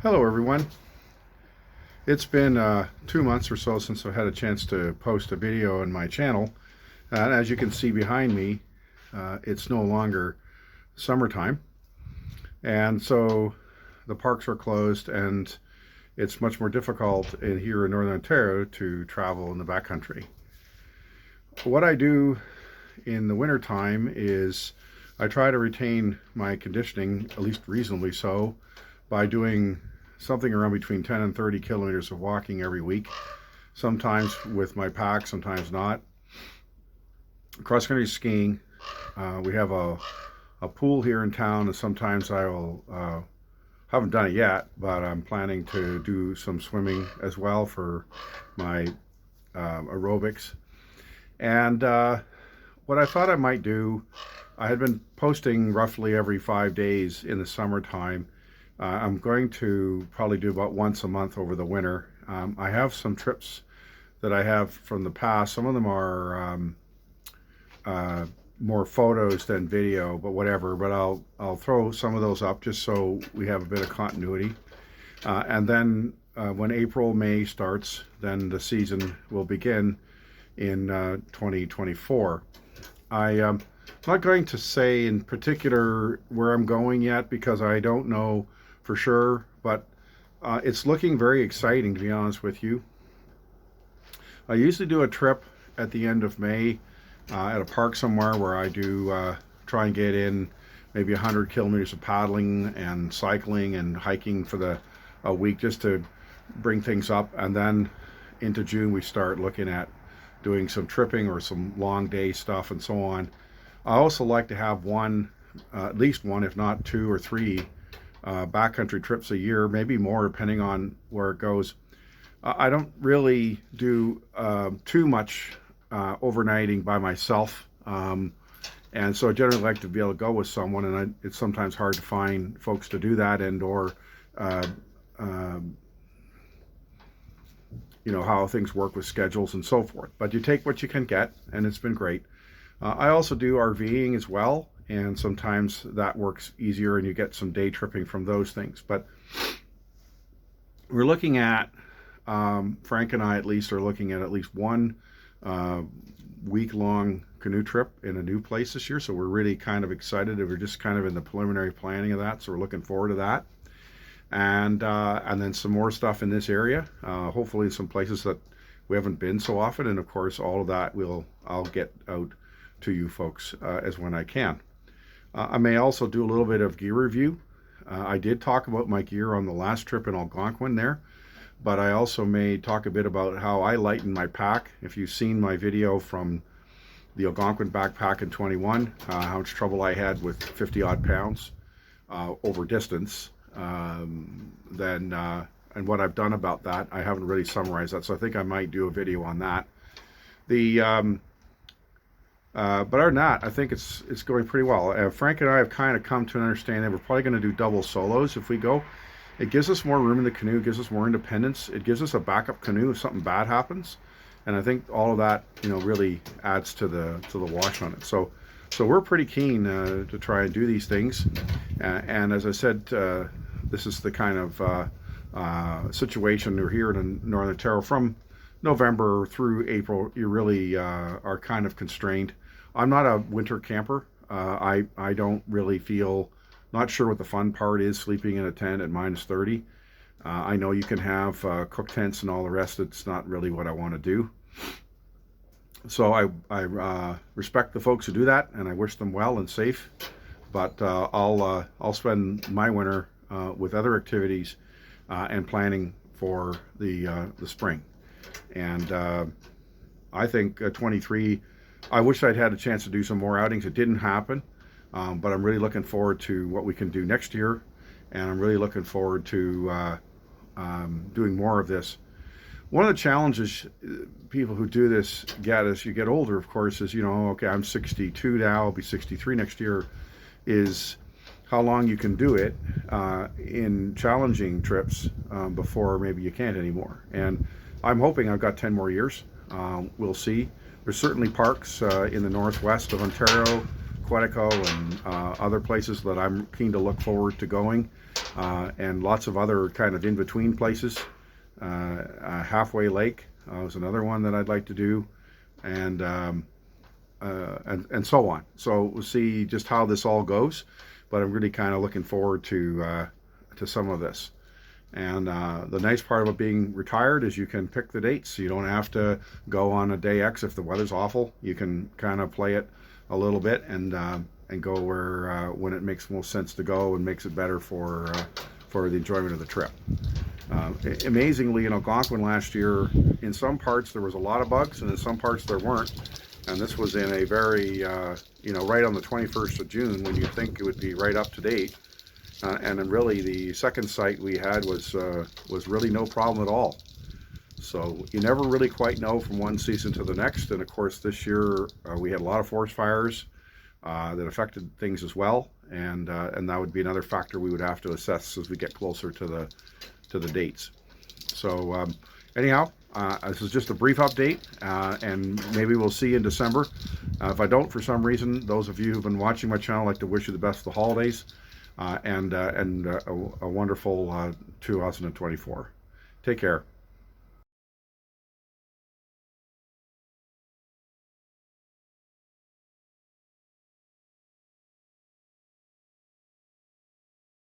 Hello everyone. It's been 2 months or so since I had a chance to post a video on my channel. And as you can see behind me, it's no longer summertime. And so the parks are closed and it's much more difficult here in Northern Ontario to travel in the backcountry. What I do in the wintertime is I try to retain my conditioning, at least reasonably so, by doing something around between 10 and 30 kilometers of walking every week, sometimes with my pack, sometimes not. Cross-country skiing, we have a pool here in town, and sometimes I will, haven't done it yet, but I'm planning to do some swimming as well for my aerobics. And what I thought I might do, I had been posting roughly every 5 days in the summertime. I'm going to probably do about once a month over the winter. I have some trips that I have from the past. Some of them are more photos than video, but whatever. But I'll throw some of those up just so we have a bit of continuity. And then when April, May starts, then the season will begin in 2024. I'm not going to say in particular where I'm going yet because I don't know for sure, but it's looking very exciting, to be honest with you. I usually do a trip at the end of May at a park somewhere where I do try and get in maybe 100 kilometers of paddling and cycling and hiking for a week just to bring things up. And then into June we start looking at doing some tripping or some long day stuff and so on. I also like to have at least one, if not 2 or 3 backcountry trips a year, maybe more depending on where it goes. I don't really do too much overnighting by myself, and so I generally like to be able to go with someone, and it's sometimes hard to find folks to do that, and or how things work with schedules and so forth. But you take what you can get, and it's been great. I also do RVing as well, and sometimes that works easier and you get some day tripping from those things. But we're looking at, Frank and I at least are looking at least one week-long canoe trip in a new place this year, so we're really kind of excited. We're just kind of in the preliminary planning of that, so we're looking forward to that. And then some more stuff in this area, hopefully some places that we haven't been so often, and of course all of that I'll get out to you folks as when I can. I may also do a little bit of gear review. I did talk about my gear on the last trip in Algonquin there, but I also may talk a bit about how I lighten my pack. If you've seen my video from the Algonquin backpack in 21, how much trouble I had with 50 odd pounds over distance, and what I've done about that. I haven't really summarized that, so I think I might do a video on that. But other than that, I think it's going pretty well. Frank and I have kind of come to an understanding we're probably going to do double solos if we go. It gives us more room in the canoe, gives us more independence. It gives us a backup canoe if something bad happens, and I think all of that really adds to the wash on it. So we're pretty keen to try and do these things, and as I said, this is the kind of situation we're here in Northern Ontario. From November through April, you really are kind of constrained. I'm not a winter camper. I don't really feel, not sure what the fun part is sleeping in a tent at minus 30. I know you can have cook tents and all the rest. It's not really what I want to do. So I respect the folks who do that, and I wish them well and safe. But I'll spend my winter with other activities and planning for the spring. And I think 23, I wish I'd had a chance to do some more outings. It didn't happen, but I'm really looking forward to what we can do next year, and I'm really looking forward to doing more of this. One of the challenges people who do this get as you get older, of course, is, okay, I'm 62 now, I'll be 63 next year, is how long you can do it in challenging trips before maybe you can't anymore. And I'm hoping I've got 10 more years. We'll see. There's certainly parks in the northwest of Ontario Quetico and other places that I'm keen to look forward to going, and lots of other kind of in-between places. Halfway Lake was another one that I'd like to do, and and so on. So we'll see just how this all goes, but I'm really kind of looking forward to some of this. And the nice part about being retired is you can pick the dates. You don't have to go on a day X if the weather's awful. You can kind of play it a little bit and go where when it makes most sense to go and makes it better for the enjoyment of the trip. Amazingly, in Algonquin last year, in some parts there was a lot of bugs, and in some parts there weren't. And this was in a very, right on the 21st of June, when you'd think it would be right up to date. And then really the second site we had was really no problem at all. So you never really quite know from one season to the next. And of course this year we had a lot of forest fires that affected things as well. And that would be another factor we would have to assess as we get closer to the dates. So anyhow, this is just a brief update, and maybe we'll see you in December. If I don't, for some reason, those of you who've been watching my channel, I'd like to wish you the best of the holidays, and a wonderful 2024. Take care.